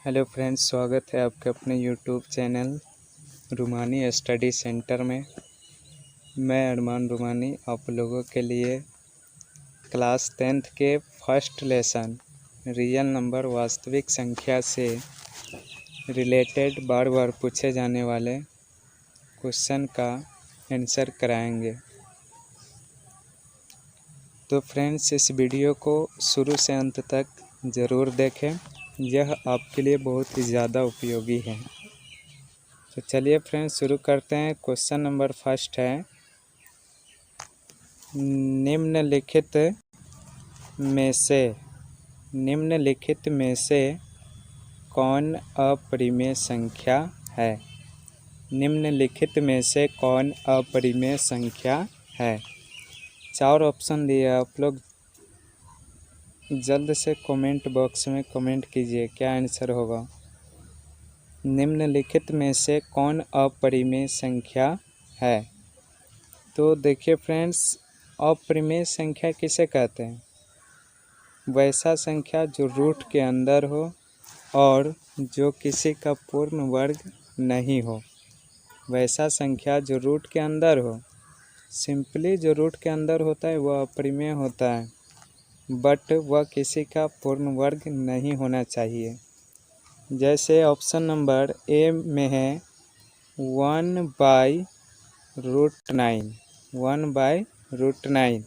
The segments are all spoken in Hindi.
हेलो फ्रेंड्स, स्वागत है आपके अपने यूट्यूब चैनल रुमानी स्टडी सेंटर में। मैं अरमान रुमानी आप लोगों के लिए क्लास 10th के फर्स्ट लेसन रियल नंबर वास्तविक संख्या से रिलेटेड बार बार पूछे जाने वाले क्वेश्चन का आंसर कराएंगे। तो फ्रेंड्स, इस वीडियो को शुरू से अंत तक ज़रूर देखें, यह आपके लिए बहुत ही ज़्यादा उपयोगी है। तो चलिए फ्रेंड्स शुरू करते हैं। क्वेश्चन नंबर फर्स्ट है, निम्नलिखित में से कौन अपरिमेय संख्या है? निम्नलिखित में से कौन अपरिमेय संख्या है? 4 ऑप्शन दिए, आप लोग जल्द से कमेंट बॉक्स में कमेंट कीजिए क्या आंसर होगा। निम्नलिखित में से कौन अपरिमेय संख्या है? तो देखिए फ्रेंड्स, अपरिमेय संख्या किसे कहते हैं? वैसा संख्या जो रूट के अंदर हो और जो किसी का पूर्ण वर्ग नहीं हो। वैसा संख्या जो रूट के अंदर हो, सिंपली जो रूट के अंदर होता है वह अपरिमेय होता है, बट वह किसी का पूर्ण वर्ग नहीं होना चाहिए। जैसे ऑप्शन नंबर ए में है 1/√9। 1/√9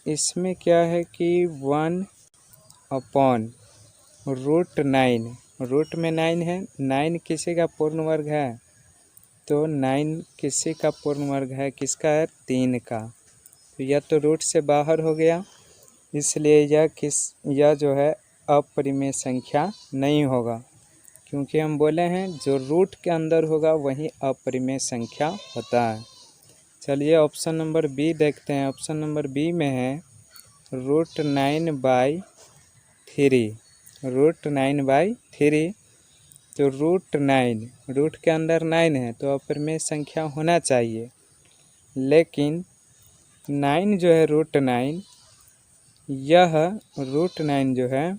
इसमें क्या है कि 1/√9, रूट में 9 है, 9 किसी का पूर्ण वर्ग है, तो 9 किसी का पूर्ण वर्ग है, किसका है? 3 का। तो यह तो रूट से बाहर हो गया, इसलिए यह जो है अपरिमेय संख्या नहीं होगा, क्योंकि हम बोले हैं जो रूट के अंदर होगा वही अपरिमेय संख्या होता है। चलिए ऑप्शन नंबर बी देखते हैं। ऑप्शन नंबर बी में है √9/3। √9/3 तो √9, रूट के अंदर 9 है तो अपरिमेय संख्या होना चाहिए, लेकिन 9 जो है √9, यह √9 जो है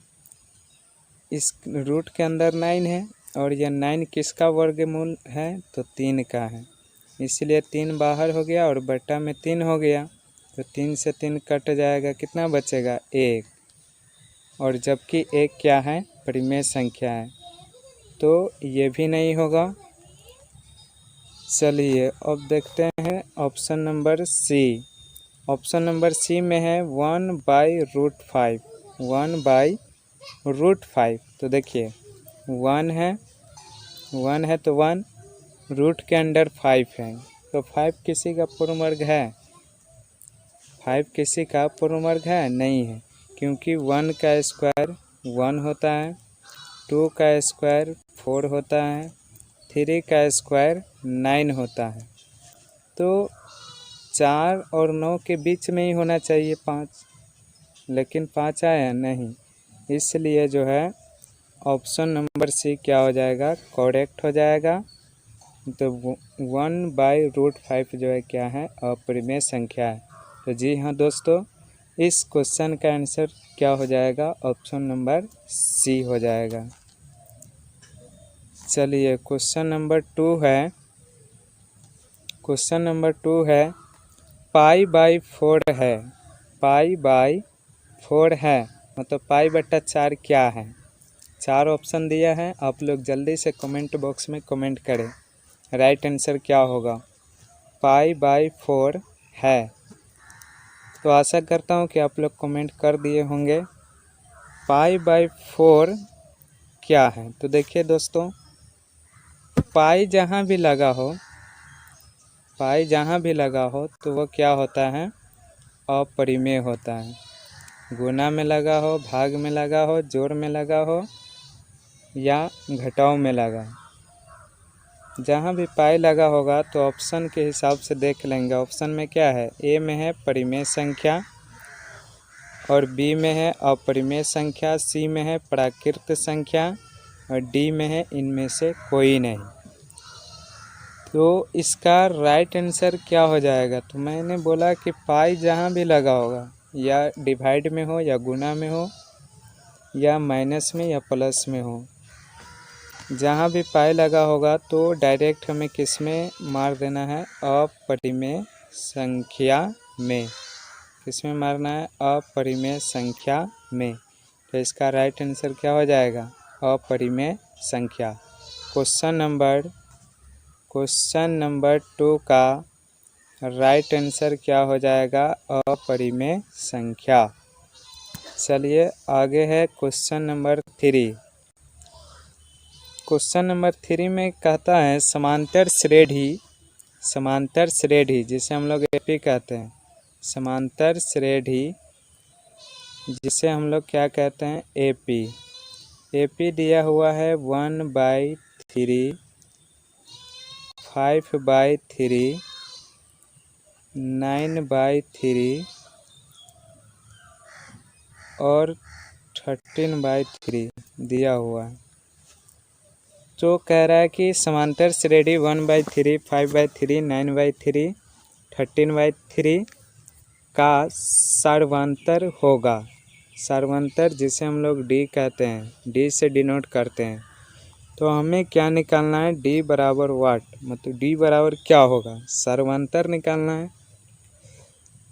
इस रूट के अंदर 9 है और यह 9 किसका वर्गमूल है? तो 3 का है, इसलिए 3 बाहर हो गया और बटा में 3 हो गया, तो 3 से 3 कट जाएगा, कितना बचेगा? 1। और जबकि 1 क्या है? परिमेय संख्या है, तो ये भी नहीं होगा। चलिए अब देखते हैं option number C. Option number C में है 1/√5। 1/√5 तो देखिए 1 है तो 1, रूट के अंडर 5 है, तो 5 किसी का पूर्ण वर्ग है? 5 किसी का पूर्ण वर्ग है? नहीं है, क्योंकि 1 का स्क्वायर 1 होता है, 2 का स्क्वायर 4 होता है, 3 का स्क्वायर 9 होता है। तो 4 और 9 के बीच में ही होना चाहिए 5, लेकिन 5 आया नहीं, इसलिए जो है ऑप्शन नंबर सी क्या हो जाएगा? करेक्ट हो जाएगा। तो 1/√5 जो है क्या है? अपरिमेय संख्या है। तो जी हाँ दोस्तों, इस क्वेश्चन का आंसर क्या हो जाएगा? ऑप्शन नंबर सी हो जाएगा। चलिए क्वेश्चन नंबर 2 है। क्वेश्चन नंबर 2 है π/4 है। π/4 है, मतलब π/4 क्या है? 4 ऑप्शन दिया है, आप लोग जल्दी से कमेंट बॉक्स में कमेंट करें राइट आंसर क्या होगा। π/4 है, तो आशा करता हूँ कि आप लोग कमेंट कर दिए होंगे। π/4 क्या है? तो देखिए दोस्तों, पाई जहाँ भी लगा हो तो वह क्या होता है? अपरिमेय होता है। गुणा में लगा हो, भाग में लगा हो, जोड़ में लगा हो या घटाव में लगा, जहाँ भी पाई लगा होगा तो ऑप्शन के हिसाब से देख लेंगे। ऑप्शन में क्या है? ए में है परिमेय संख्या और बी में है अपरिमेय संख्या, सी में है प्राकृत संख्या और डी में है इनमें से कोई नहीं। तो इसका राइट आंसर क्या हो जाएगा? तो मैंने बोला कि पाई जहाँ भी लगा होगा, या डिवाइड में हो या गुणा में हो या माइनस में या प्लस में हो, जहाँ भी पाई लगा होगा तो डायरेक्ट हमें किस में मार देना है, अपरिमेय संख्या में। किस में मारना है, अपरिमेय संख्या में। तो इसका राइट आंसर क्या हो जाएगा, अपरिमेय संख्या। क्वेश्चन नंबर 2 का राइट आंसर क्या हो जाएगा, अपरिमेय संख्या। चलिए आगे है क्वेश्चन नंबर 3। क्वेश्चन नंबर 3 में कहता है समांतर श्रेणी जिसे हम लोग एपी कहते हैं, समांतर श्रेणी जिसे हम लोग क्या कहते हैं, एपी दिया हुआ है 1/3, 5/3, 9/3 और 13/3 दिया हुआ है। तो कह रहा है कि समांतर श्रेणी 1/3, 5/3, 9/3, 13/3 का सर्वांतर होगा। सर्वांतर जिसे हम लोग डी कहते हैं, डी से डिनोट करते हैं। तो हमें क्या निकालना है, डी बराबर वाट, मतलब डी बराबर क्या होगा, सर्वांतर निकालना है।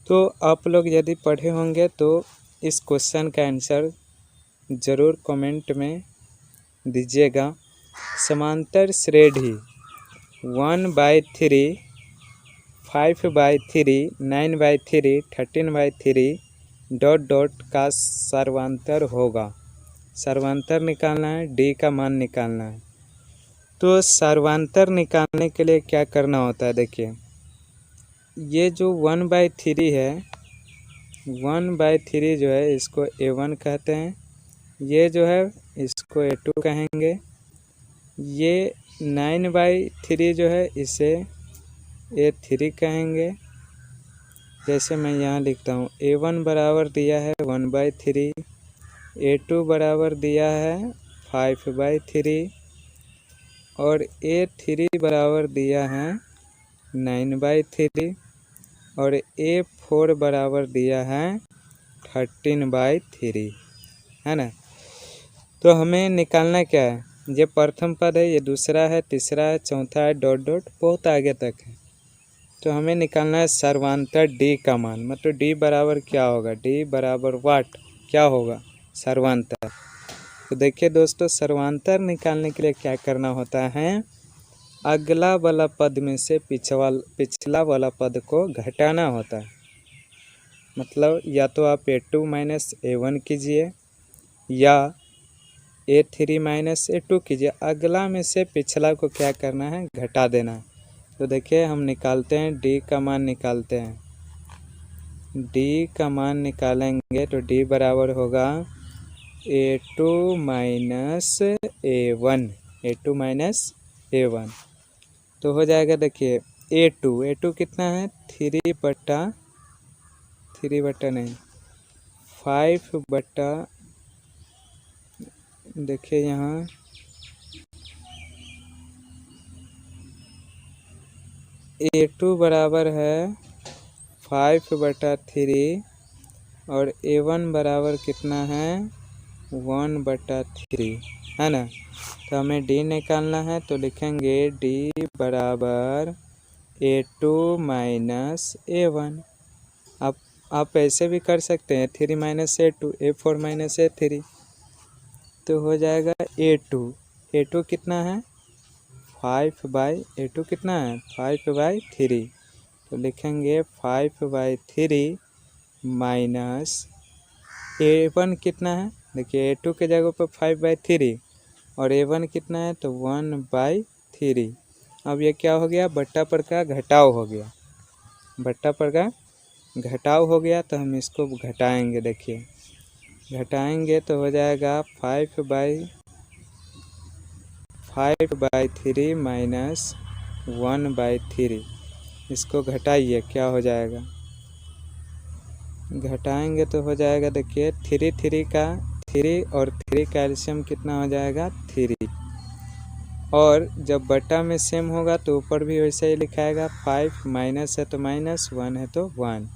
तो आप लोग यदि पढ़े होंगे तो इस क्वेश्चन का आंसर ज़रूर कमेंट में दीजिएगा। समांतर श्रेणी 1/3, 5/3, 9/3, 13/3 ... का सर्वांतर होगा। सर्वांतर निकालना है, डी का मान निकालना है। तो सर्वांतर निकालने के लिए क्या करना होता है, देखिए ये जो 1/3 है, 1/3 जो है इसको A1 कहते हैं, ये जो है इसको A2 कहेंगे, ये 9/3 जो है इसे A3 कहेंगे। जैसे मैं यहाँ लिखता हूँ, A1 बराबर दिया है 1/3, A2 बराबर दिया है 5/3 और A3 बराबर दिया है 9/3 और A4 बराबर दिया है 13/3, है ना। तो हमें निकालना क्या है, ये प्रथम पद है, ये दूसरा है, तीसरा है, चौथा है, ... बहुत आगे तक है। तो हमें निकालना है सर्वांतर डी का मान, मतलब डी बराबर क्या होगा, डी बराबर वाट क्या होगा, सर्वांतर। तो देखिए दोस्तों, सर्वांतर निकालने के लिए क्या करना होता है, अगला वाला पद में से पिछला वाला पद को घटाना होता है। मतलब या तो आप A2 माइनस A1 कीजिए या A3 माइनस A2 कीजिए, अगला में से पिछला को क्या करना है, घटा देना है। तो देखिए हम निकालते हैं, डी का मान निकालते हैं। डी का मान निकालेंगे तो डी बराबर होगा A2 minus A1, A2 minus A1। तो हो जाएगा, देखिए A2 कितना है, 5 देखिए यहाँ A2 बराबर है 5/3 और A1 बराबर कितना है, 1/3, है ना। तो हमें डी निकालना है, तो लिखेंगे डी बराबर A2 माइनस A1। आप ऐसे भी कर सकते हैं, 3 minus A2, A4 minus A3। तो हो जाएगा A2 कितना है, 5/A2 कितना है, 5/3। तो लिखेंगे 5/3 माइनस A1 कितना है, देखिए A2 के जगह पर 5/3 और A1 कितना है, तो 1/3। अब ये क्या हो गया, बट्टा पर का घटाव हो गया, बट्टा पर का घटाव हो गया। तो हम इसको घटाएंगे, देखिए घटाएंगे तो हो जाएगा 5/3 माइनस 1/3। इसको घटाइए, क्या हो जाएगा, घटाएंगे तो हो जाएगा, देखिए 3 का 3 और 3 का एलसीएम कितना हो जाएगा, 3। और जब बट्टा में सेम होगा तो ऊपर भी वैसे ही लिखाएगा, 5 माइनस है तो माइनस, 1 है तो 1।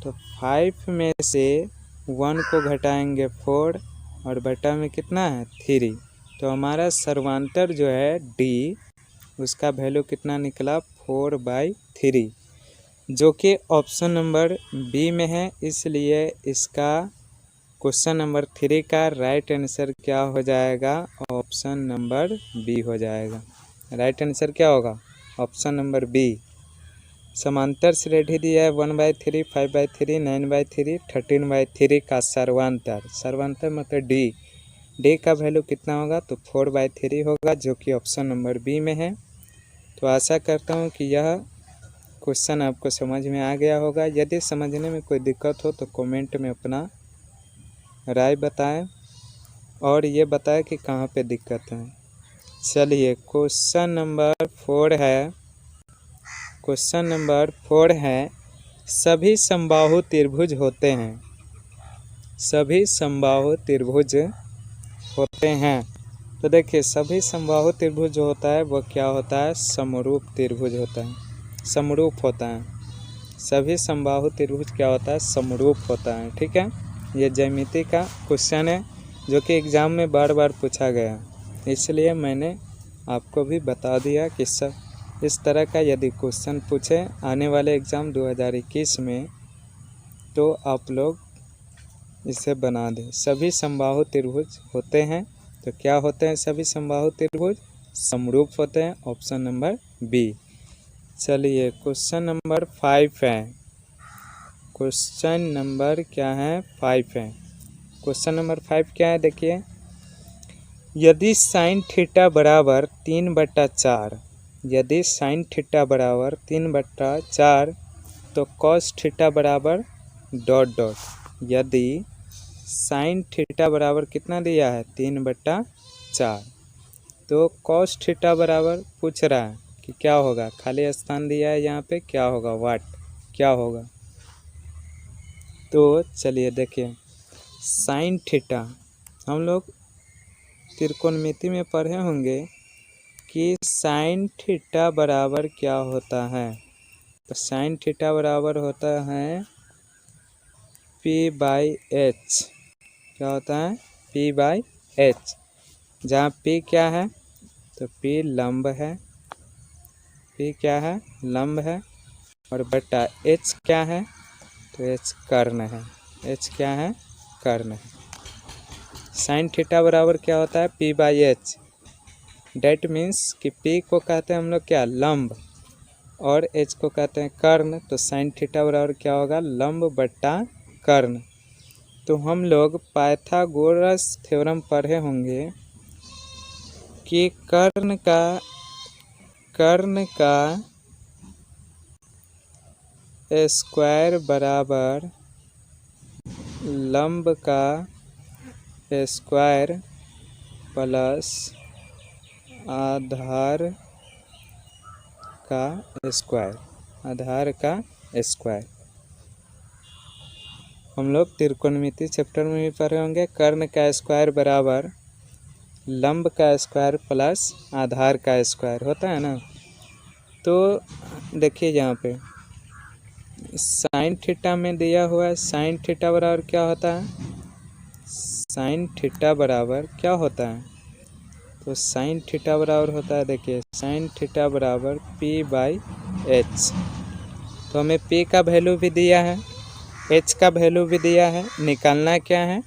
तो 5 में से 1 को घटाएंगे 4 और बट्टा में कितना है, 3। तो हमारा सर्वांतर जो है डी, उसका वैल्यू कितना निकला 4/3, जो कि ऑप्शन नंबर बी में है। इसलिए इसका क्वेश्चन नंबर 3 का राइट आंसर क्या हो जाएगा? ऑप्शन नंबर बी हो जाएगा। राइट आंसर क्या होगा? Option number B. समांतर श्रेणी दिया है 1/3, 5/3, 9/3, 13/3 का सर्वांतर। सर्वांतर मतलब डी का वैल्यू कितना होगा? तो 4/3 होगा, जो कि ऑप्शन नंबर बी में है। तो आशा करता हूँ कि यह क्वेश्चन आपको समझ में आ गया होगा। यदि समझने में कोई दिक्कत हो तो कमेंट में अपना राय बताएं और ये बताएं कि कहाँ पे दिक्कत है। चलिए क्वेश्चन नंबर 4 है। क्वेश्चन नंबर 4 है, सभी समबाहु त्रिभुज होते हैं। सभी समबाहु त्रिभुज होते हैं। तो देखिए सभी समबाहु त्रिभुज जो होता है वो क्या होता है? समरूप त्रिभुज होता है, समरूप होता है। सभी समबाहु त्रिभुज क्या होता है? समरूप होता है। ठीक है, ये ज्यामिति का क्वेश्चन है जो कि एग्ज़ाम में बार बार पूछा गया, इसलिए मैंने आपको भी बता दिया कि सब इस तरह का यदि क्वेश्चन पूछे आने वाले एग्ज़ाम 2021 में तो आप लोग इसे बना दें। सभी समबाहु त्रिभुज होते हैं। तो क्या होते हैं सभी समबाहु त्रिभुज? समरूप होते हैं, ऑप्शन नंबर बी। चलिए क्वेश्चन नंबर 5 है। क्वेश्चन नंबर क्या है? 5 है। क्वेश्चन नंबर 5 क्या है? देखिए, यदि साइन थीटा बराबर 3/4, यदि साइन थीटा बराबर 3/4 तो कॉस थीटा बराबर ... यदि साइन थीटा बराबर कितना दिया है? 3/4, तो कॉस थीटा बराबर पूछ रहा है कि क्या होगा? खाली स्थान दिया है यहाँ पे, क्या होगा? वाट क्या होगा? तो चलिए देखिए, साइन थीटा हम लोग त्रिकोणमिति में पढ़े होंगे कि साइन थीटा बराबर क्या होता है। तो साइन थीटा बराबर होता है P/H। क्या होता है? P/H, जहाँ P क्या है? तो P लंब है, P क्या है? लंब है, और बटा H क्या है? तो H कर्ण है। H क्या है? कर्ण है। साइन थीटा बराबर क्या होता है? P/H। डेट मीन्स कि P को कहते हैं हम लोग क्या? लंब, और H को कहते हैं कर्ण। तो साइन थीटा बराबर क्या होगा? लंब बटा कर्ण। तो हम लोग पाइथागोरस थ्योरम पढ़े होंगे कि कर्ण का स्क्वायर बराबर लंब का स्क्वायर प्लस आधार का स्क्वायर। आधार का स्क्वायर हम लोग त्रिकोणमिति चैप्टर में भी पढ़े होंगे। कर्ण का स्क्वायर बराबर लंब का स्क्वायर प्लस आधार का स्क्वायर होता है ना। तो देखिए यहाँ पे साइन थीटा में दिया हुआ है, साइन थीटा बराबर क्या होता है? साइन थीटा बराबर क्या होता है? तो साइन थीटा बराबर होता है, देखिए साइन थीटा बराबर P/H। तो हमें P का वैल्यू भी दिया है, H का वैल्यू भी दिया है। निकालना क्या है?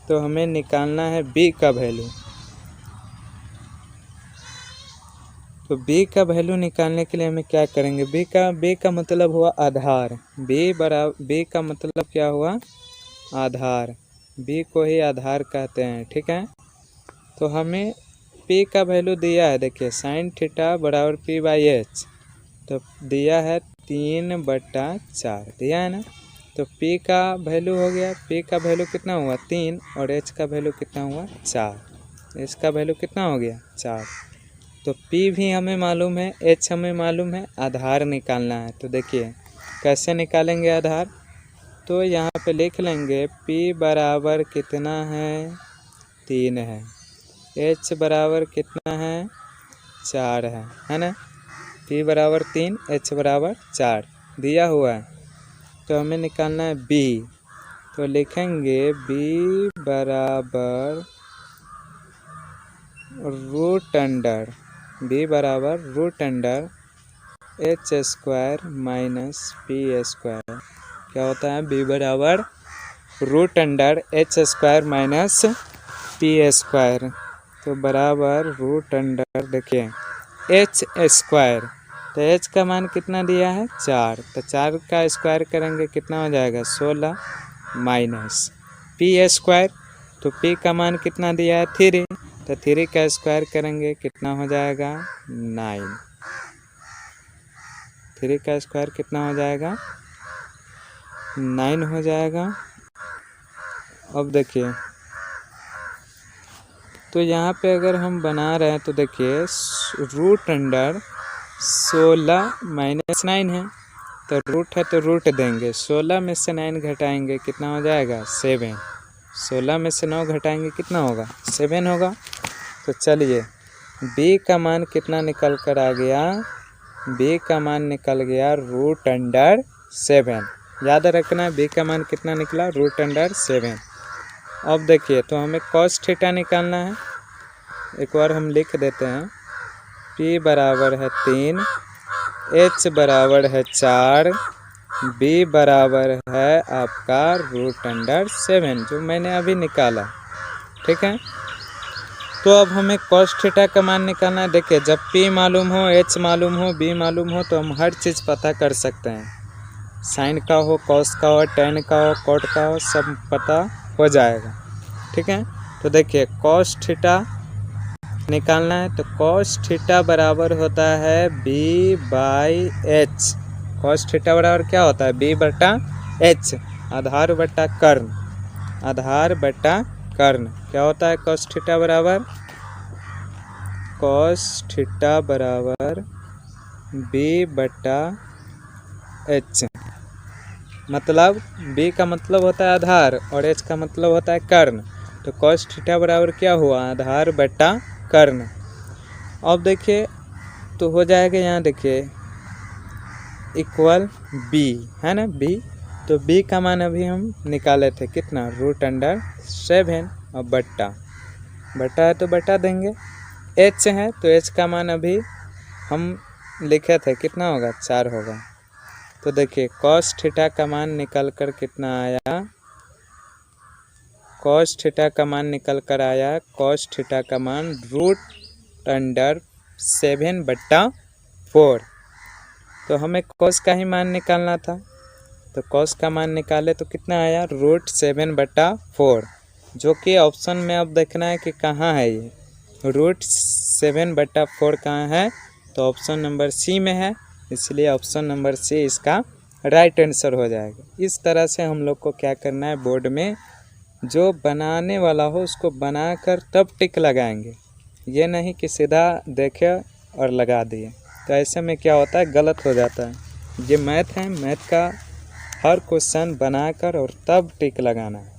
तो हमें निकालना है B का वैल्यू। तो B का वैल्यू निकालने के लिए हमें क्या करेंगे? B का मतलब हुआ आधार। B का मतलब क्या हुआ? आधार। B को ही आधार कहते हैं। ठीक है, तो हमें P का वैल्यू दिया है, देखिए साइन थीटा बराबर P/H, तो दिया है 3/4 दिया है ना। तो P का वैल्यू हो गया, P का वैल्यू कितना हुआ? 3, और H का वैल्यू कितना हुआ? 4। H का वैल्यू कितना हो गया? 4। तो P भी हमें मालूम है, H हमें मालूम है, आधार निकालना है। तो देखिए कैसे निकालेंगे आधार? तो यहाँ पे लिख लेंगे P बराबर कितना है? 3 है। H बराबर कितना है? 4 है ना। P बराबर 3, H बराबर 4 दिया हुआ है। तो हमें निकालना है B। तो लिखेंगे B बराबर रूट अंडर बी बराबर root under H square minus P square. क्या होता है? बी बराबर root under H square minus P square. तो बराबर रूट अंडर देखिए एच स्क्वायर, तो एच का मान कितना दिया है 4, तो 4 का स्क्वायर करेंगे कितना हो जाएगा 16 माइनस पी स्क्वायर, तो पी का मान कितना दिया है 3, तो 3 का स्क्वायर करेंगे कितना हो जाएगा 9, 3 का स्क्वायर कितना हो जाएगा 9 हो जाएगा। अब देखिए तो यहाँ पे अगर हम बना रहे हैं तो देखिए रूट अंडर 16 माइनस 9 है, तो रूट है तो रूट देंगे, 16 में से 9 घटाएंगे कितना हो जाएगा 7, 16 में से 9 घटाएंगे कितना होगा 7 होगा। तो चलिए b का मान कितना निकल कर आ गया, b का मान निकल गया रूट अंडर 7। याद रखना b का मान कितना निकला रूट अंडर 7। अब देखिए तो हमें cos थीटा निकालना है, एक बार हम लिख देते हैं p बराबर है 3, h बराबर है 4, b बराबर है आपका रूट अंडर 7 जो मैंने अभी निकाला। ठीक है, तो अब हमें cos थीटा का मान निकालना है। देखिए जब p मालूम हो, h मालूम हो, b मालूम हो तो हम हर चीज़ पता कर सकते हैं, साइन का हो, कॉस का हो, टेन का हो, कॉट का हो, सब पता हो जाएगा। ठीक है, तो देखिए cos थीटा निकालना है, तो cos थीटा बराबर होता है b by H. cos theta बराबर क्या होता है b बटा एच, आधार बटा कर्ण, आधार बटा कर्ण। क्या होता है cos थीटा बराबर, cos थीटा बराबर b बटा एच, मतलब b का मतलब होता है आधार और h का मतलब होता है कर्ण, तो cos थीटा बराबर क्या हुआ आधार बटा कर्ण। अब देखिए तो हो जाएगा यहाँ देखिए इक्वल b है ना b, तो b का मान अभी हम निकाले थे कितना रूट अंडर 7, और बट्टा बट्टा है तो बट्टा देंगे, h है तो h का मान अभी हम लिखे थे कितना होगा 4 होगा। तो देखिए cos थीटा का मान निकल कर कितना आया, cos थीटा का मान निकल कर आया, cos थीटा का मान रूट अंडर 7/4। तो हमें cos का ही मान निकालना था, तो cos का मान निकाले तो कितना आया रूट 7/4, जो कि ऑप्शन में अब देखना है कि कहाँ है ये रूट 7/4 कहाँ है, तो ऑप्शन नंबर सी में है, इसलिए ऑप्शन नंबर सी इसका राइट आंसर हो जाएगा। इस तरह से हम लोग को क्या करना है, बोर्ड में जो बनाने वाला हो उसको बनाकर तब टिक लगाएंगे, ये नहीं कि सीधा देखे और लगा दिए, तो ऐसे में क्या होता है गलत हो जाता है। ये मैथ है, मैथ का हर क्वेश्चन बनाकर और तब टिक लगाना है।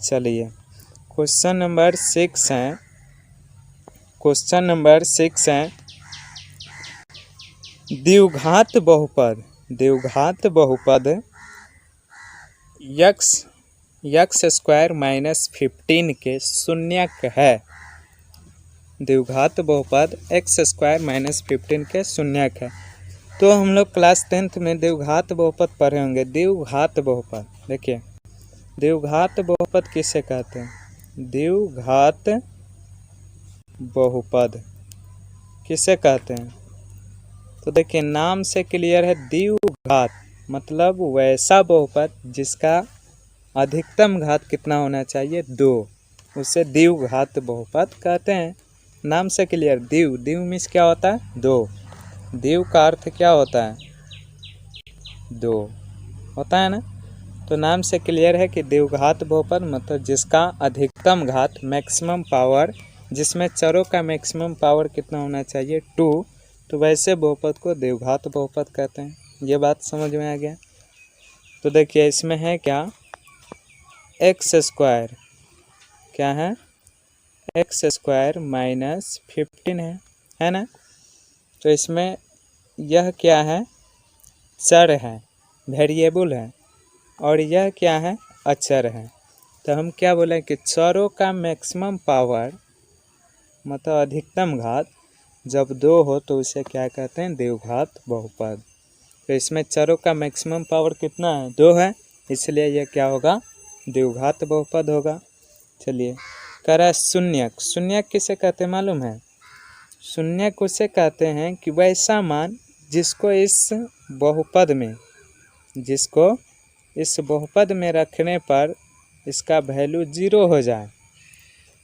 चलिए क्वेश्चन नंबर 6 है, क्वेश्चन नंबर 6 है द्विघात बहुपद, द्विघात बहुपद एक्स स्क्वायर माइनस 15 के शून्यक है, द्विघात बहुपद एक्स स्क्वायर माइनस 15 के शून्यक है। तो हम लोग क्लास 10th में द्विघात बहुपद पढ़े होंगे। द्विघात बहुपद देखिए, द्विघात बहुपद किसे कहते हैं, द्विघात बहुपद किसे कहते हैं, तो देखिए नाम से क्लियर है, द्विघात मतलब वैसा बहुपद जिसका अधिकतम घात कितना होना चाहिए 2, उसे द्विघात बहुपद कहते हैं। नाम से क्लियर, द्विव मीन्स क्या होता है 2, द्विव का अर्थ क्या होता है 2 होता है ना, तो नाम से क्लियर है कि द्विघात बहुपद मतलब जिसका अधिकतम घात मैक्सिमम पावर, जिसमें चरों का मैक्सिमम पावर कितना होना चाहिए 2, तो वैसे बहुपद को द्विघात बहुपद कहते हैं। ये बात समझ में आ गया। तो देखिए इसमें है क्या एक्स स्क्वायर, क्या है एक्स स्क्वायर माइनस 15 है ना, तो इसमें यह क्या है चर है, वेरिएबल है, और यह क्या है अचर है। तो हम क्या बोले कि चरों का मैक्सिमम पावर मतलब अधिकतम घात जब 2 हो तो उसे क्या कहते हैं, द्विघात बहुपद। तो इसमें चरों का मैक्सिमम पावर कितना है, 2 है, इसलिए यह क्या होगा, द्विघात बहुपद होगा। चलिए, कह रहा है शून्यक। शून्यक किसे कहते हैं मालूम है? शून्यक उसे कहते हैं कि वैसा मान जिसको इस बहुपद में रखने पर इसका वैल्यू 0 हो जाए।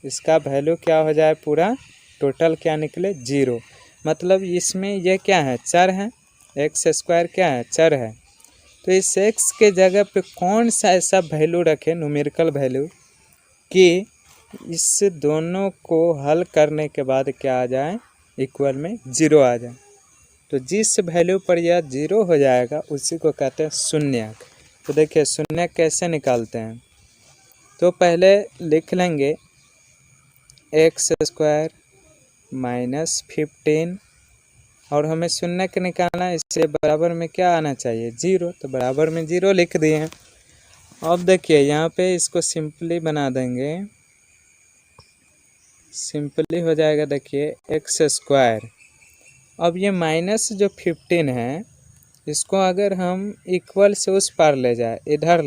इसका वैल्यू क्या हो जाए, पूरा टोटल क्या निकले, 0। मतलब इसमें यह क्या है, चर है, एक्स स्क्वायर क्या है, चर है। तो इस एक्स के जगह पे कौन सा ऐसा वैल्यू रखे, न्यूमेरिकल वैल्यू, कि इस दोनों को हल करने के बाद क्या आ जाए, इक्वल में 0 आ जाए। तो जिस वैल्यू पर यह 0 हो जाएगा उसी को कहते हैं शून्यक। तो देखिए शून्यक कैसे निकालते हैं, तो पहले लिख लेंगे एक्स स्क्वायर माइनस 15, और हमें शून्यक निकालना है, इससे बराबर में क्या आना चाहिए, 0। तो बराबर में 0 लिख दिए हैं। अब देखिए यहाँ पे इसको सिंपली बना देंगे, सिंपली हो जाएगा। देखिए एक्स स्क्वायर, अब ये माइनस जो 15 है इसको अगर हम इक्वल से उस पार ले जाए, इधर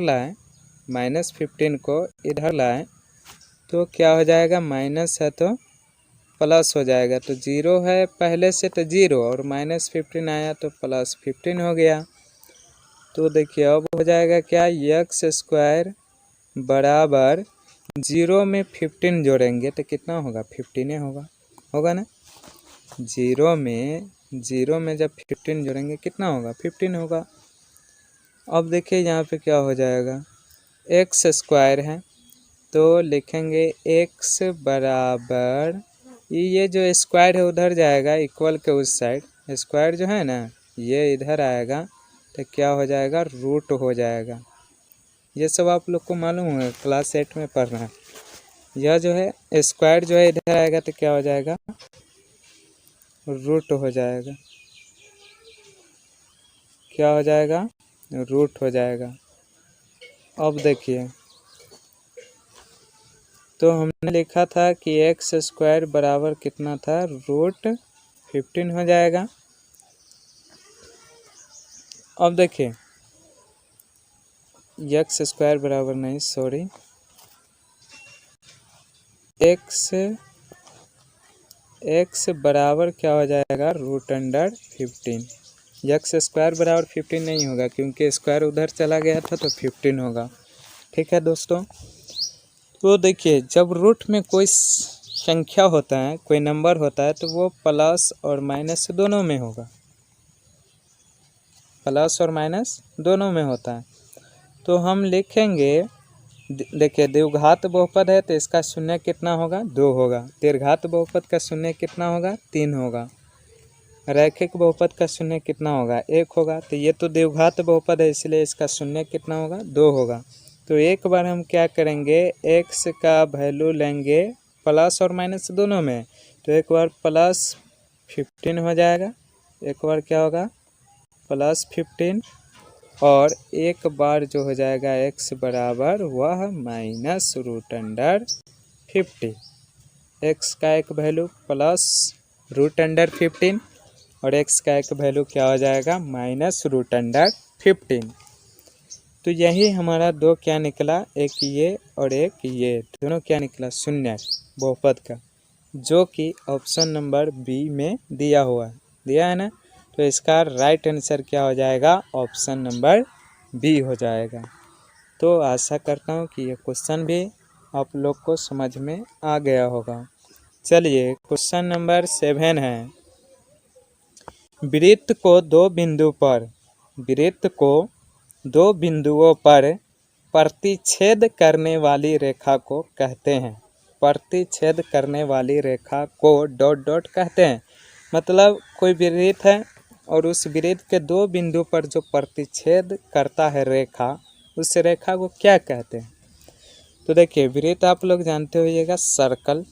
लाए, माइनस 15 को इधर लाए, तो क्या हो जाएगा, माइनस है तो प्लस हो जाएगा। तो 0 है पहले से तो 0, और माइनस 15 आया तो प्लस 15 हो गया। तो देखिए अब हो जाएगा क्या, एक्स स्क्वायर बराबर 0 में 15 जोड़ेंगे तो कितना होगा, 15 होगा ना। 0 में जब 15 जोड़ेंगे कितना होगा, 15 होगा। अब देखिए यहाँ पे क्या हो जाएगा, एक्स स्क्वायर है तो लिखेंगे एक्स बराबर, ये जो स्क्वायर है उधर जाएगा, इक्वल के उस साइड, स्क्वायर जो है ना ये इधर आएगा तो क्या हो जाएगा, रूट हो जाएगा। ये सब आप लोग को मालूम होगा, क्लास 8 में पढ़ना है। यह जो है स्क्वायर जो है इधर आएगा तो क्या हो जाएगा, रूट हो जाएगा। क्या हो जाएगा, रूट हो जाएगा। अब देखिए, तो हमने लिखा था कि एक्स स्क्वायर बराबर कितना था, रूट 15 हो जाएगा। अब देखिए एक्स स्क्वायर बराबर नहीं, सॉरी, एक्स बराबर क्या हो जाएगा, रूट अंडर 15। एक्स स्क्वायर बराबर 15 नहीं होगा क्योंकि स्क्वायर उधर चला गया था तो 15 होगा। ठीक है दोस्तों, तो देखिए जब रूट में कोई संख्या होता है, कोई नंबर होता है, तो वो प्लस और माइनस दोनों में होगा, प्लस और माइनस दोनों में होता है। तो हम लिखेंगे, देखिए द्विघात बहुपद है तो इसका शून्य कितना होगा, 2 होगा। दीर्घात बहुपद का शून्य कितना होगा, 3 होगा। रैखिक बहुपद का शून्य कितना होगा, 1 होगा। तो ये तो द्विघात बहुपद है इसलिए इसका शून्य कितना होगा, 2 होगा। तो एक बार हम क्या करेंगे, एक्स का वैल्यू लेंगे प्लस और माइनस दोनों में, तो एक बार प्लस 15 हो जाएगा, एक बार क्या होगा, प्लस 15, और एक बार जो हो जाएगा एक्स बराबर वह माइनस रूट अंडर 50। एक्स का एक वैल्यू प्लस रूट अंडर 15 और एक्स का एक वैल्यू क्या हो जाएगा, माइनस रूट अंडर 15। तो यही हमारा दो क्या निकला, एक ये और एक ये, दोनों क्या निकला, शून्य बहुपद का, जो कि ऑप्शन नंबर बी में दिया है ना। तो इसका राइट आंसर क्या हो जाएगा, ऑप्शन नंबर बी हो जाएगा। तो आशा करता हूँ कि ये क्वेश्चन भी आप लोग को समझ में आ गया होगा। चलिए क्वेश्चन नंबर 7 है, वृत्त को दो बिंदुओं पर प्रतिच्छेद करने वाली रेखा को कहते हैं। प्रतिच्छेद करने वाली रेखा को डॉट डॉट कहते हैं। मतलब कोई वृत्त है और उस वृत्त के दो बिंदु पर जो प्रतिच्छेद करता है रेखा, उस रेखा को क्या कहते हैं। तो देखिए वृत्त आप लोग जानते होइएगा, सर्कल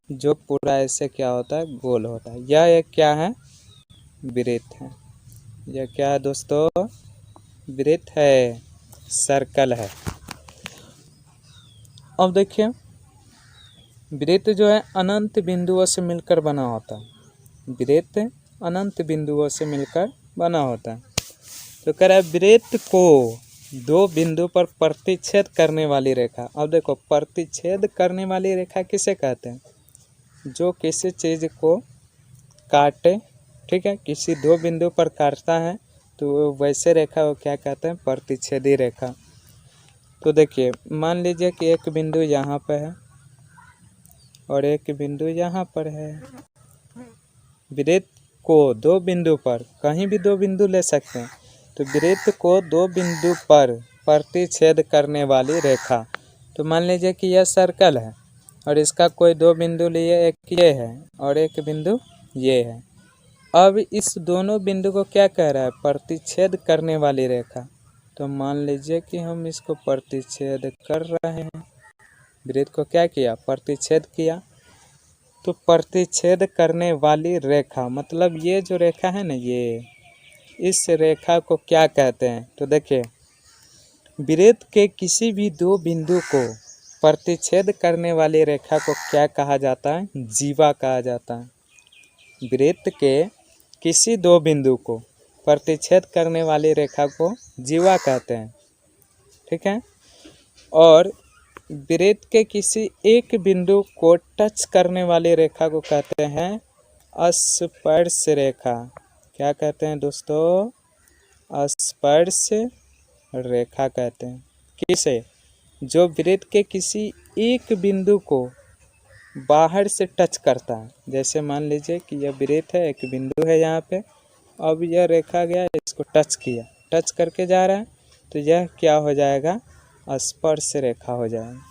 जो पूरा ऐसे क्या होता है, गोल होता है। यह एक क्या है, वृत्त है। यह क्या है दोस्तों, वृत्त है, सर्कल है। अब देखिए वृत्त जो है अनंत बिंदुओं से मिलकर बना होता है। वृत्त अनंत बिंदुओं से मिलकर बना होता है। तो कह रहा है वृत्त को दो बिंदु पर प्रतिच्छेद करने वाली रेखा। अब देखो प्रतिच्छेद करने वाली रेखा किसे कहते हैं? जो किसी चीज़ को काटे, ठीक है, किसी दो बिंदु पर काटता है तो वैसे रेखा को क्या कहते हैं? प्रतिच्छेदी रेखा। तो देखिए मान लीजिए कि एक बिंदु यहाँ पे है और एक बिंदु यहाँ पर है। वृत्त को दो बिंदु पर, कहीं भी दो बिंदु ले सकते हैं, तो वृत्त को दो बिंदु पर प्रतिच्छेद करने वाली रेखा। तो मान लीजिए कि यह सर्कल है और इसका कोई दो बिंदु लिए, एक ये है और एक बिंदु ये है। अब इस दोनों बिंदु को क्या कह रहा है? प्रतिच्छेद करने वाली रेखा। तो मान लीजिए कि हम इसको प्रतिच्छेद कर रहे हैं। वृत्त को क्या किया? प्रतिच्छेद किया। तो प्रतिच्छेद करने वाली रेखा मतलब ये जो रेखा है ना, ये इस रेखा को क्या कहते हैं? तो देखिए वृत्त के किसी भी दो बिंदु को प्रतिच्छेद करने वाली रेखा को क्या कहा जाता है? जीवा कहा जाता है। वृत्त के किसी दो बिंदु को प्रतिच्छेद करने वाली रेखा को जीवा कहते हैं, ठीक है। और वृत्त के किसी एक बिंदु को टच करने वाली रेखा को कहते हैं स्पर्श रेखा। क्या कहते हैं दोस्तों? स्पर्श रेखा कहते हैं। किसे? जो वृत्त के किसी एक बिंदु को बाहर से टच करता है। जैसे मान लीजिए कि यह वृत्त है, एक बिंदु है यहाँ पे, अब यह रेखा गया, इसको टच किया, टच करके जा रहा है, तो यह क्या हो जाएगा? स्पर्श रेखा हो जाएगा,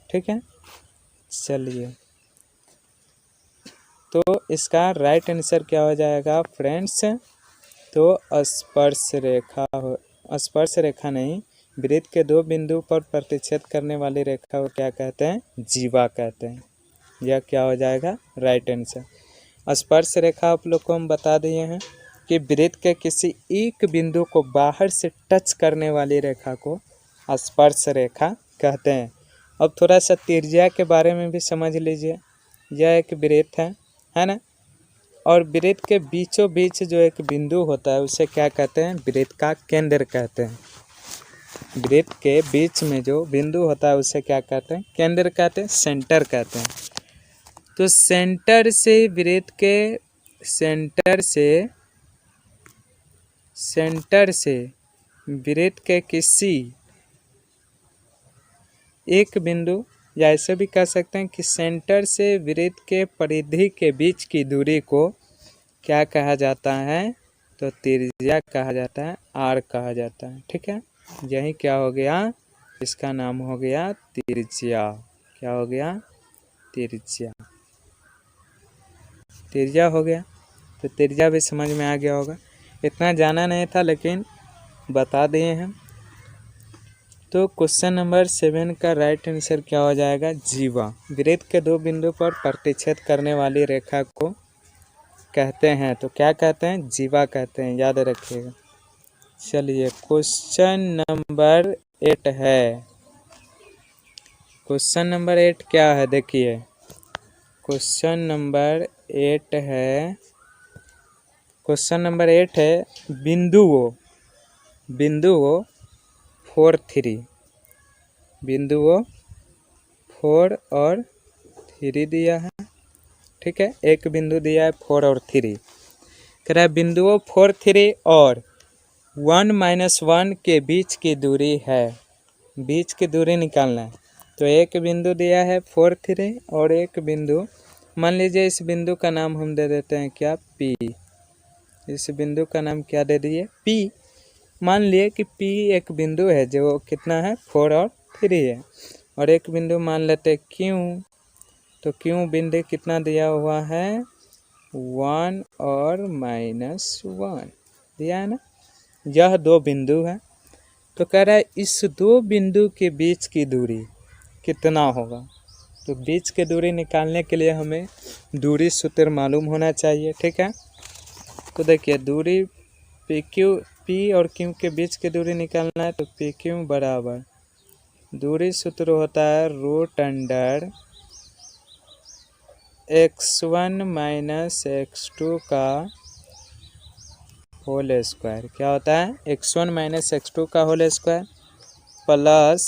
ठीक है। चलिए तो इसका राइट आंसर क्या हो जाएगा फ्रेंड्स? तो स्पर्श रेखा हो, स्पर्श रेखा नहीं, वृत्त के दो बिंदु पर प्रतिच्छेद करने वाली रेखा को क्या कहते हैं? जीवा कहते हैं। यह क्या हो जाएगा? Right answer. स्पर्श रेखा आप लोग को हम बता दिए हैं कि वृत्त के किसी एक बिंदु को बाहर से टच करने वाली रेखा को स्पर्श रेखा कहते हैं। अब थोड़ा सा त्रिज्या के बारे में भी समझ लीजिए। यह एक वृत्त है ना, और वृत्त के बीचों बीच जो एक बिंदु होता है उसे क्या कहते हैं? वृत्त का केंद्र कहते हैं। वृत्त के बीच में जो बिंदु होता है उसे क्या कहते हैं? केंद्र कहते हैं, सेंटर कहते हैं। तो सेंटर से वृत्त के सेंटर से वृत्त के किसी एक बिंदु, या ऐसे भी कह सकते हैं कि सेंटर से वृत्त के परिधि के बीच की दूरी को क्या कहा जाता है? तो त्रिज्या कहा जाता है, आर कहा जाता है, ठीक है। यही क्या हो गया? इसका नाम हो गया त्रिज्या। क्या हो गया? त्रिज्या। त्रिज्या हो गया। तो त्रिज्या भी समझ में आ गया होगा। इतना जाना नहीं था लेकिन बता दिए हैं। तो क्वेश्चन नंबर 7 का राइट आंसर क्या हो जाएगा? जीवा। वृत्त के दो बिंदु पर प्रतिच्छेद करने वाली रेखा को कहते हैं, तो क्या कहते हैं? जीवा कहते हैं, याद रखिएगा। चलिए क्वेश्चन नंबर 8 है। क्वेश्चन नंबर 8 क्या है? देखिए क्वेश्चन नंबर 8 है, क्वेश्चन नंबर 8 है बिंदुओं 4 3, बिंदुओं 4 और 3 दिया है, ठीक है। एक बिंदु दिया है 4 और 3। कह रहा है बिंदुओं 4 3 और 1 - 1 के बीच की दूरी है। बीच की दूरी निकालना है। तो एक बिंदु दिया है 4 3 और एक बिंदु, मान लीजिए इस बिंदु का नाम हम दे देते हैं क्या? P। इस बिंदु का नाम क्या दे दिए? P। मान लिए कि P एक बिंदु है जो कितना है? 4 और 3 है। और एक बिंदु मान लेते Q। तो Q बिंदु कितना दिया हुआ है? 1 और -1 दिया है ना। यह दो बिंदु है। तो कह रहा है इस दो बिंदु के बीच की दूरी कितना होगा? तो बीच की दूरी निकालने के लिए हमें दूरी सूत्र मालूम होना चाहिए, ठीक है। तो देखिए दूरी P और Q के बीच की दूरी निकालना है, तो PQ बराबर दूरी सूत्र होता है √√Q x1 माइनस x2 का होल स्क्वायर क्या होता है, x1 माइनस x2 का whole square plus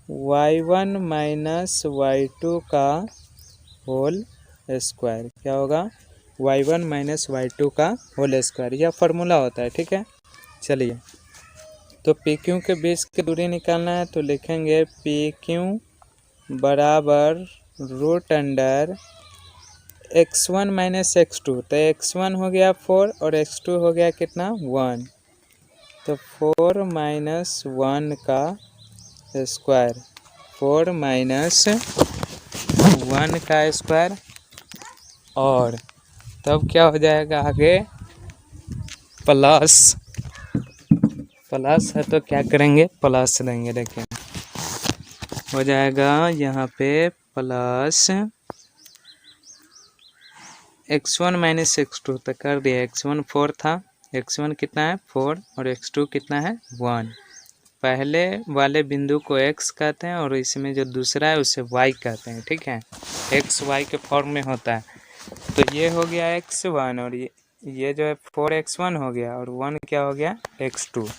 y1 minus y2 का होल स्क्वायर क्या होगा, y1 माइनस y2 का होल स्क्वायर। यह फार्मूला होता है, ठीक है। चलिए, तो पी क्यू के बीच की दूरी निकालना है, तो लिखेंगे पी क्यू बराबर root under x1 minus x2, तो x1 हो गया 4 और x2 हो गया कितना 1, तो 4 माइनस 1 का स्क्वायर, 4 माइनस 1 का स्क्वायर, और तब क्या हो जाएगा आगे, प्लस है तो क्या करेंगे, प्लस देंगे। देखिए हो जाएगा यहाँ पे प्लस x1 माइनस x2, तो कर दिया, x1 4 था, x1 कितना है 4 और x2 कितना है 1। पहले वाले बिंदु को x कहते हैं और इसमें जो दूसरा है उसे y कहते हैं, ठीक है। x y के फॉर्म में होता है, तो ये हो गया x1 और ये जो है 4x1 हो गया और 1 क्या हो गया x2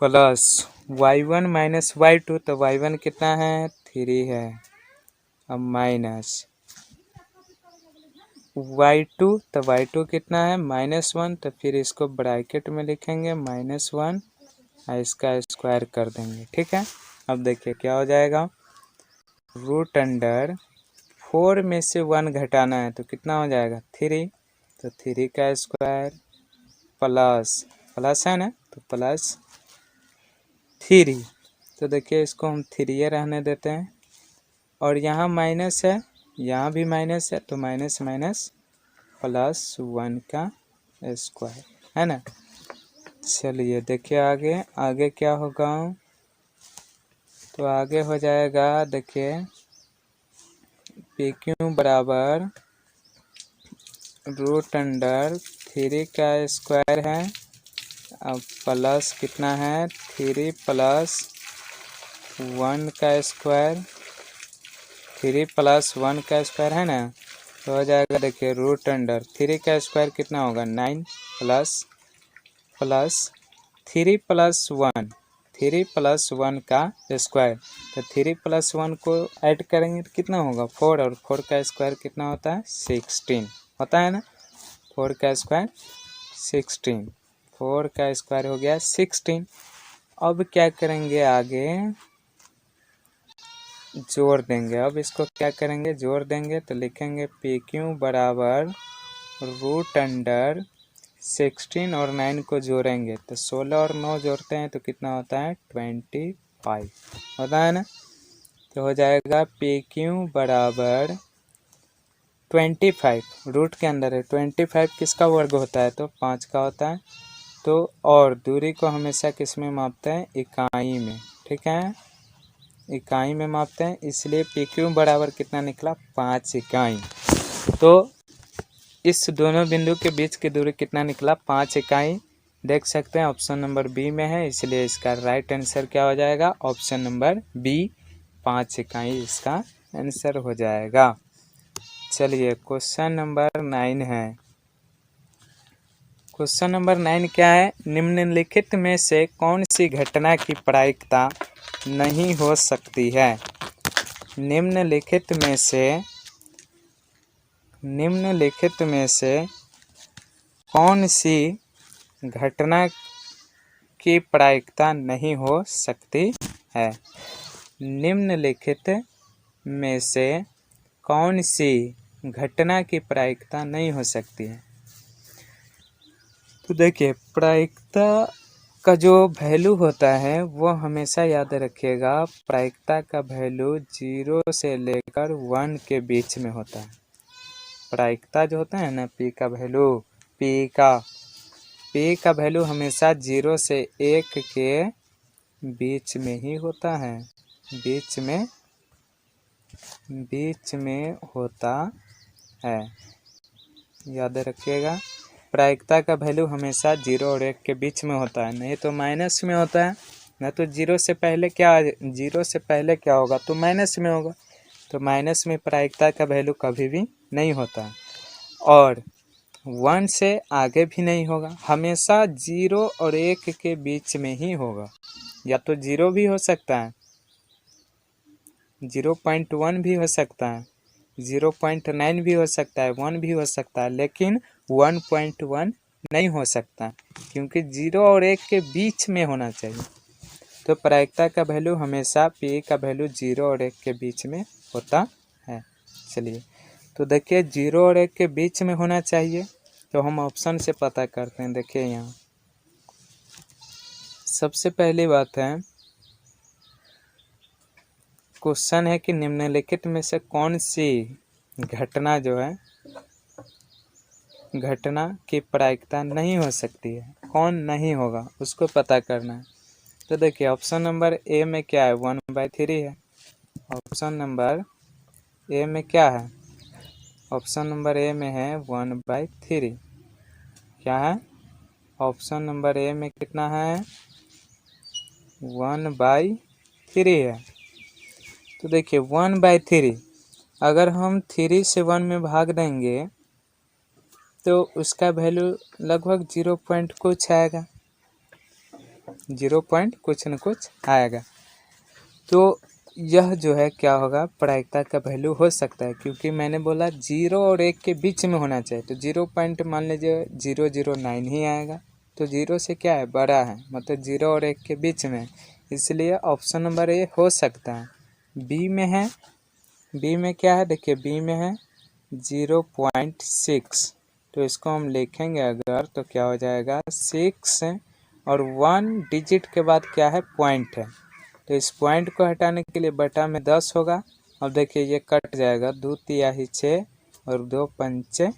plus y1 minus y2, तो y1 कितना है 3 है, अब माइनस y2, तो y2 कितना है -1, तो फिर इसको ब्रैकेट में लिखेंगे -1 और इसका स्क्वायर कर देंगे, ठीक है। अब देखिए क्या हो जाएगा, रूट अंडर 4 में से 1 घटाना है तो कितना हो जाएगा 3, तो 3 का स्क्वायर प्लस है ना, तो प्लस 3, तो देखिए इसको हम 3 रहने देते हैं, और यहाँ माइनस है, यहाँ भी माइनस है, तो माइनस माइनस प्लस 1 का स्क्वायर है ना। चलिए देखिए आगे क्या होगा, तो आगे हो जाएगा, देखिए पी क्यू बराबर रूट अंडर 3 का स्क्वायर है, अब प्लस कितना है 3 प्लस 1 का स्क्वायर, 3 प्लस 1 का स्क्वायर है ना, तो हो जाएगा देखिए रूट अंडर 3 का स्क्वायर कितना होगा 9 प्लस 3 प्लस 1 का स्क्वायर, तो 3 प्लस 1 को ऐड करेंगे तो कितना होगा 4, और 4 का स्क्वायर कितना होता है 16 होता है ना, 4 का स्क्वायर 16, 4 का स्क्वायर हो गया 16। अब क्या करेंगे आगे, जोड़ देंगे, अब इसको क्या करेंगे जोड़ देंगे, तो लिखेंगे पी क्यू बराबर रूट अंडर 16 और 9 को जोड़ेंगे तो 16 और 9 जोड़ते हैं तो कितना होता है 25 होता है ना, तो हो जाएगा पी क्यू बराबर 25, रूट के अंदर है 25 किसका वर्ग होता है तो 5 का होता है, तो और दूरी को हमेशा किस में मापते हैं इकाई में, ठीक है, इकाई में मापते हैं, इसलिए पी क्यू बराबर कितना निकला 5 इकाई। तो इस दोनों बिंदु के बीच की दूरी कितना निकला 5 इकाई, देख सकते हैं ऑप्शन नंबर बी में है, इसलिए इसका राइट आंसर क्या हो जाएगा ऑप्शन नंबर बी 5 इकाई इसका आंसर हो जाएगा। चलिए क्वेश्चन नंबर 9 है, क्वेश्चन नंबर 9 क्या है, निम्नलिखित में से कौन सी घटना की प्रायिकता नहीं हो सकती है, निम्नलिखित में से कौन सी घटना की प्रायिकता नहीं हो सकती है, निम्नलिखित में से कौन सी घटना की प्रायिकता नहीं हो सकती है। तो देखिए प्रायिकता का जो वैल्यू होता है वो हमेशा याद रखिएगा, प्रायिकता का वैल्यू 0 से लेकर 1 के बीच में होता है। प्रायिकता जो होता है ना पी का वैल्यू, पी का वैल्यू हमेशा 0 से 1 के बीच में ही होता है, बीच में होता है, याद रखिएगा। प्रायिकता का वैल्यू हमेशा 0 और 1 के बीच में होता है, नहीं तो माइनस में होता है, ना तो 0 से पहले क्या होगा तो माइनस में होगा, तो माइनस में प्रायिकता का वैल्यू कभी भी नहीं होता और 1 से आगे भी नहीं होगा, हमेशा 0 और 1 के बीच में ही होगा। या तो 0 भी हो सकता है, 0.1 भी हो सकता है, 0.9 भी हो सकता है, 1 भी हो सकता है, लेकिन 1.1 नहीं हो सकता क्योंकि 0 और 1 के बीच में होना चाहिए। तो प्रायिकता का वैल्यू हमेशा पी का वैल्यू 0 और 1 के बीच में होता है। चलिए तो देखिए 0 और 1 के बीच में होना चाहिए, तो हम ऑप्शन से पता करते हैं। देखिए यहाँ सबसे पहली बात है, क्वेश्चन है कि निम्नलिखित में से कौन सी घटना जो है घटना की प्रायिकता नहीं हो सकती है, कौन नहीं होगा उसको पता करना है। तो देखिए ऑप्शन नंबर ए में क्या है, 1/3 है। ऑप्शन नंबर ए में क्या है, ऑप्शन नंबर ए में है 1/3। क्या है, ऑप्शन नंबर ए में कितना है, 1/3 है। तो देखिए 1/3 अगर हम 3 से 1 में भाग देंगे तो उसका वैल्यू लगभग 0 पॉइंट कुछ आएगा, 0 पॉइंट कुछ न कुछ आएगा। तो यह जो है क्या होगा, प्रायिकता का वैल्यू हो सकता है, क्योंकि मैंने बोला 0 और 1 के बीच में होना चाहिए। तो 0 पॉइंट मान लीजिए 009 ही आएगा, तो 0 से क्या है, बड़ा है, मतलब 0 और 1 के बीच में, इसलिए ऑप्शन नंबर ए हो सकता है। बी में है, बी में क्या है, देखिए बी में है 0.6, तो इसको हम लिखेंगे अगर तो क्या हो जाएगा 6 और 1 डिजिट के बाद क्या है, पॉइंट है, तो इस पॉइंट को हटाने के लिए बटा में 10 होगा। अब देखिए ये कट जाएगा, 2 तिहाई 6 और 2 पंचे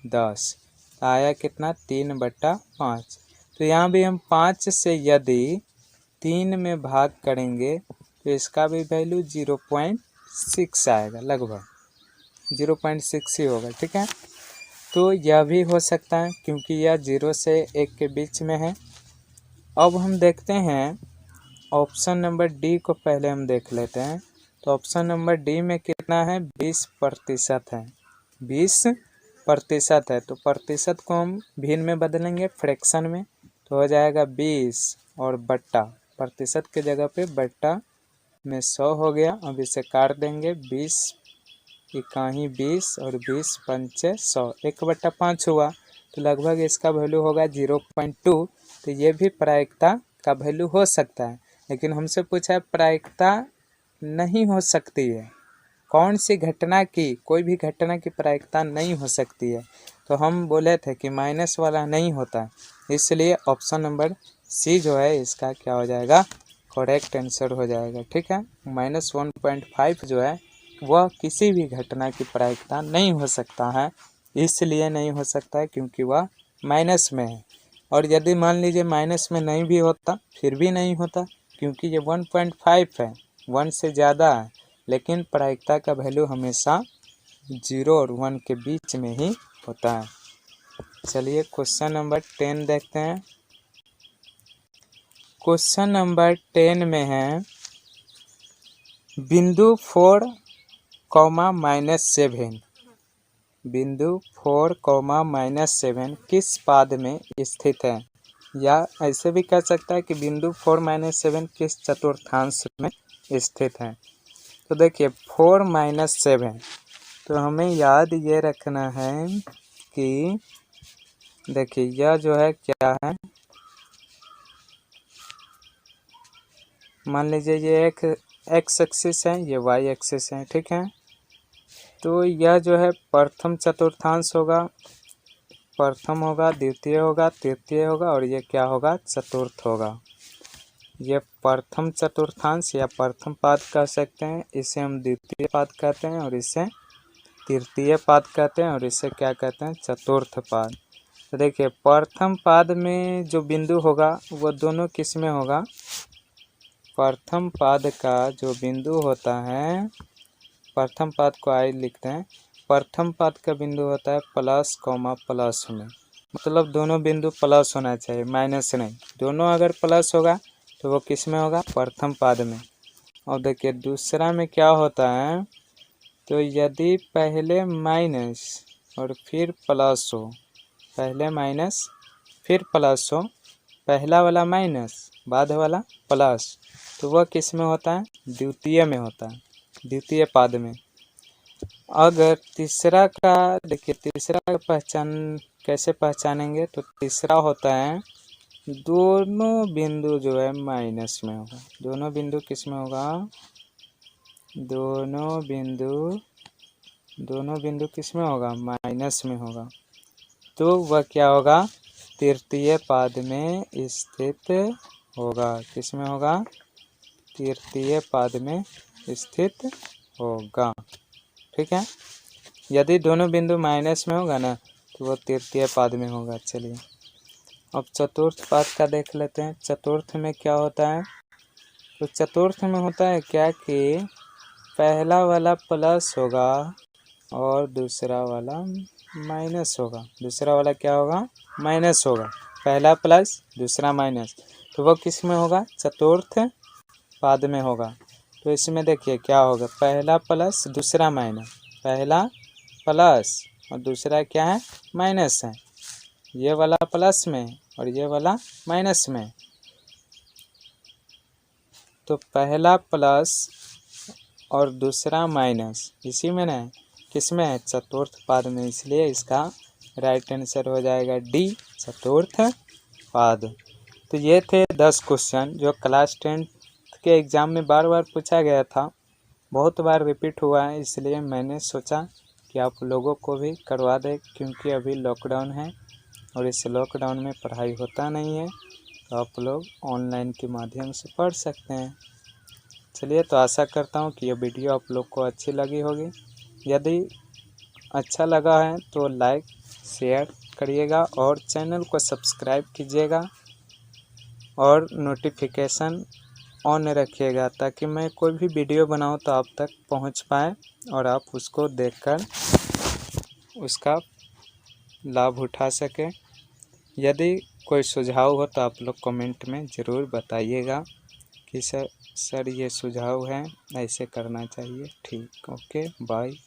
10, तो आया कितना, 3/5। तो यहाँ भी हम 5 से यदि 3 में भाग करेंगे तो इसका भी वैल्यू 0.6 आएगा, लगभग 0.6 ही होगा। ठीक है, तो यह भी हो सकता है क्योंकि यह 0 से 1 के बीच में है। अब हम देखते हैं ऑप्शन नंबर डी को, पहले हम देख लेते हैं। तो ऑप्शन नंबर डी में कितना है, 20% है, 20% है। तो प्रतिशत को हम भिन्न में बदलेंगे, फ्रैक्शन में, तो हो जाएगा 20 और बट्टा, प्रतिशत के जगह पे बट्टा में 100 हो गया। अब इसे काट देंगे, 20 इकाई 20 और 20 पंचे 100, 1/5 हुआ, तो लगभग इसका वैल्यू होगा 0.2। तो ये भी प्रायिकता का वैल्यू हो सकता है, लेकिन हमसे पूछा है प्रायिकता नहीं हो सकती है, कौन सी घटना की, कोई भी घटना की प्रायिकता नहीं हो सकती है। तो हम बोले थे कि माइनस वाला नहीं होता, इसलिए ऑप्शन नंबर सी जो है इसका क्या हो जाएगा, करेक्ट आंसर हो जाएगा। ठीक है, -1.5 जो है वह किसी भी घटना की प्रायिकता नहीं हो सकता है, इसलिए नहीं हो सकता है क्योंकि वह माइनस में है। और यदि मान लीजिए माइनस में नहीं भी होता, फिर भी नहीं होता क्योंकि ये 1.5 है, 1 से ज़्यादा है, लेकिन प्रायिकता का वैल्यू हमेशा 0 और 1 के बीच में ही होता है। चलिए क्वेश्चन नंबर 10 देखते हैं। क्वेश्चन नंबर 10 में है, बिंदु 4, -7, बिंदु 4, -7 किस पाद में स्थित है, या ऐसे भी कह सकता है कि बिंदु 4, -7 किस चतुर्थांश में स्थित है। तो देखिए 4, -7, तो हमें याद ये रखना है कि देखिए यह जो है क्या है, मान लीजिए ये एक एक्स एक्सिस है, ये वाई एक्सिस है। ठीक है, तो यह जो है प्रथम चतुर्थांश होगा, प्रथम होगा, द्वितीय होगा, तृतीय होगा, और ये क्या होगा, चतुर्थ होगा। ये प्रथम चतुर्थांश या प्रथम पाद कह सकते हैं, इसे हम द्वितीय पाद कहते हैं, और इसे तृतीय पाद कहते हैं, और इसे क्या कहते हैं, चतुर्थ पाद। तो देखिए प्रथम पाद में जो बिंदु होगा वो दोनों किस में होगा, प्रथम पाद का जो बिंदु होता है, प्रथम पाद को आई लिखते हैं, प्रथम पाद का बिंदु होता है प्लस, प्लस में, मतलब दोनों बिंदु प्लस होना चाहिए, माइनस नहीं। दोनों अगर प्लस होगा तो वो किस में होगा, प्रथम पाद में। और देखिए दूसरा में क्या होता है, तो यदि पहले माइनस और फिर प्लस हो, पहले माइनस फिर प्लस हो, पहला वाला माइनस बाद वाला प्लस, तो वह किस में होता है, द्वितीय में होता है, द्वितीय पाद में। अगर तीसरा का देखिए, तीसरा का पहचान कैसे पहचानेंगे, तो तीसरा होता है दोनों बिंदु जो है माइनस में होगा। दोनों बिंदु किस में होगा, दोनों बिंदु किस में होगा, माइनस में होगा। तो वह क्या होगा, तृतीय पाद में स्थित होगा। किस में होगा, तृतीय पाद में स्थित होगा। ठीक है, यदि दोनों बिंदु माइनस में होगा ना, तो वो तृतीय पाद में होगा। चलिए अब चतुर्थ पाद का देख लेते हैं। चतुर्थ में क्या होता है, तो चतुर्थ में होता है क्या कि पहला वाला प्लस होगा और दूसरा वाला माइनस होगा। दूसरा वाला क्या होगा, माइनस होगा, पहला प्लस दूसरा माइनस, तो वो किस में होगा, चतुर्थ पाद में होगा। तो इसमें देखिए क्या होगा, पहला प्लस दूसरा माइनस, पहला प्लस और दूसरा क्या है, माइनस है। ये वाला प्लस में और ये वाला माइनस में, तो पहला प्लस और दूसरा माइनस इसी में ना, किस में है, चतुर्थ पाद में, इसलिए इसका राइट आंसर हो जाएगा डी, चतुर्थ पाद। तो ये थे 10 क्वेश्चन जो क्लास 10 के एग्ज़ाम में बार बार पूछा गया था, बहुत बार रिपीट हुआ है, इसलिए मैंने सोचा कि आप लोगों को भी करवा दें, क्योंकि अभी लॉकडाउन है और इस लॉकडाउन में पढ़ाई होता नहीं है, तो आप लोग ऑनलाइन के माध्यम से पढ़ सकते हैं। चलिए, तो आशा करता हूँ कि ये वीडियो आप लोग को अच्छी लगी होगी। यदि अच्छा लगा है तो लाइक शेयर करिएगा और चैनल को सब्सक्राइब कीजिएगा और नोटिफिकेशन ऑन रखिएगा, ताकि मैं कोई भी वीडियो बनाऊं तो आप तक पहुंच पाए और आप उसको देखकर उसका लाभ उठा सकें। यदि कोई सुझाव हो तो आप लोग कमेंट में ज़रूर बताइएगा कि सर ये सुझाव है, ऐसे करना चाहिए। ठीक, ओके, बाय।